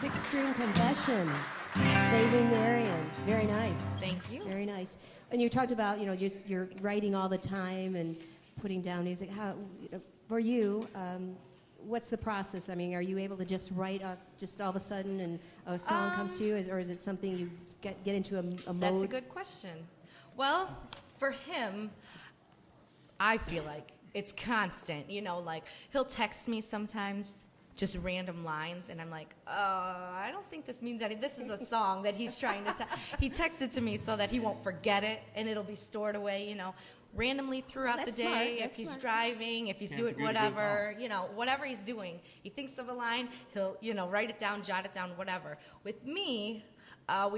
Six-string confession. Saving Marion. Very nice. Thank you. Very nice. And you talked about, just you're writing all the time and putting down music. How, for you, what's the process? I mean, are you able to just write just all of a sudden and a song comes to you, or is it something you get into a mode? That's a good question. Well, for him, I feel like it's constant. Like he'll text me sometimes, just random lines, and I'm like, I don't think this means anything. This is a song that he's trying to he texted to me so that he won't forget it, and it'll be stored away, randomly throughout the day. If he's driving, if he's doing whatever, whatever he's doing. He thinks of a line, he'll, write it down, jot it down, whatever. With me, I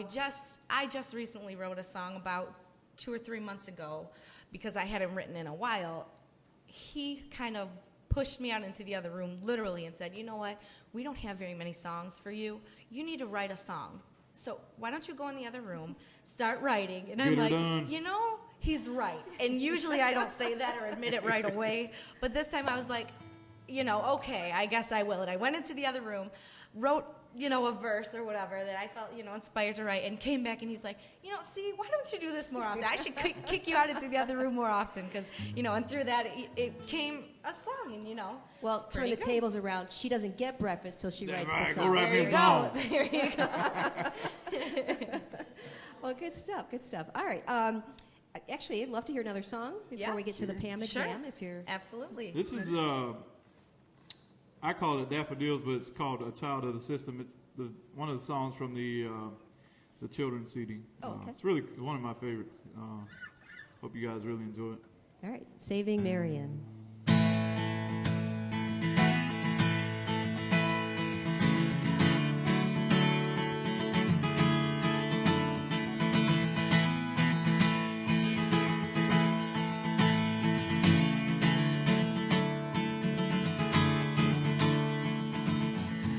just recently wrote a song about 2 or 3 months ago because I hadn't written in a while. He kind of pushed me out into the other room, literally, and said, you know what, we don't have very many songs for you. You need to write a song. So why don't you go in the other room, start writing? And I'm like, he's right. And usually I don't say that or admit it right away. But this time I was like, okay, I guess I will. And I went into the other room, wrote, a verse or whatever that I felt, inspired to write, and came back and he's like, see, why don't you do this more often? I should kick you out into the other room more often because, and through that it came a song, and, Well, turn the tables around. She doesn't get breakfast till she writes the song. Go write me a song. There you go. Well, good stuff, good stuff. All right. Actually, I'd love to hear another song before we get to the Pam exam. If you're Absolutely. This is I call it Daffodils, but it's called A Child of the System. It's one of the songs from the children's CD. Oh, okay. It's really one of my favorites. Hope you guys really enjoy it. all right. Saving Marion.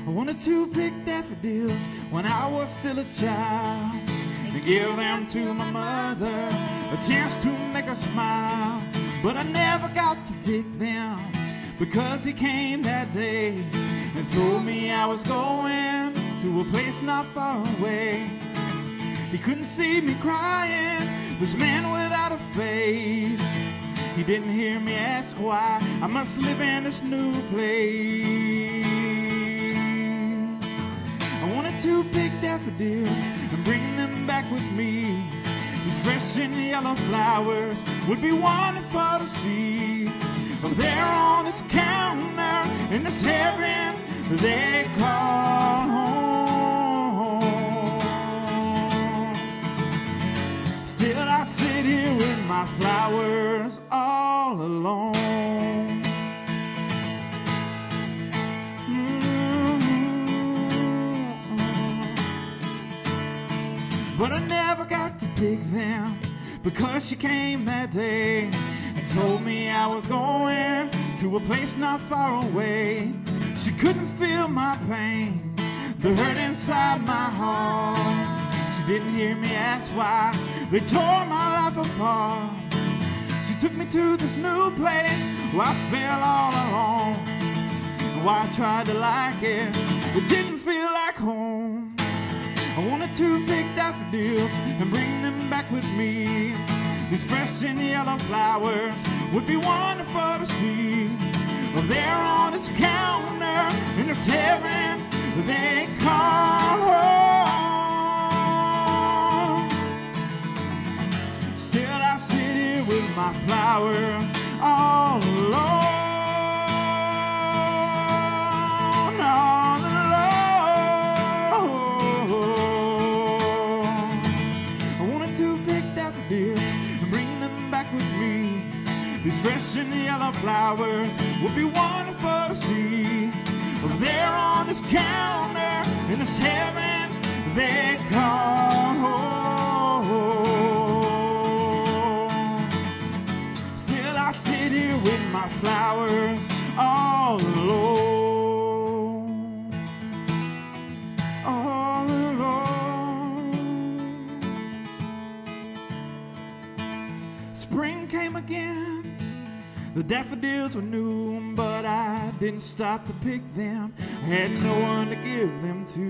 I wanted to pick daffodils when I was still a child and give them to my mother, a chance to make her smile. But I never got to pick them because he came that day and told me I was going to a place not far away. He couldn't see me crying, this man without a face. He didn't hear me ask why I must live in this new place. I wanted to pick daffodils and bring them back with me. These fresh and yellow flowers would be wonderful to see. Oh, they're on this counter in this heaven they call home. Still I sit here with my flowers all alone. But I never got to pick them because she came that day and told me I was going to a place not far away. She couldn't feel my pain, the hurt inside my heart. She didn't hear me ask why they tore my life apart. She took me to this new place where I felt all alone. While I tried to like it, it didn't feel like home. I wanted to pick daffodils and bring them back with me. These fresh and yellow flowers would be wonderful to see. Well, they're on this counter in this heaven they call home. Still I sit here with my flowers all alone. These fresh and yellow flowers would be wonderful to see. Well, they're on this counter in this heaven they call home. Still I sit here with my flowers all alone. All alone. Spring came again. The The daffodils were new, but I didn't stop to pick them. I had no one to give them to.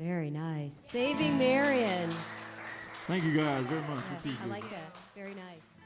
Very nice. Saving Marion. Thank you guys very much. I like that. Very nice.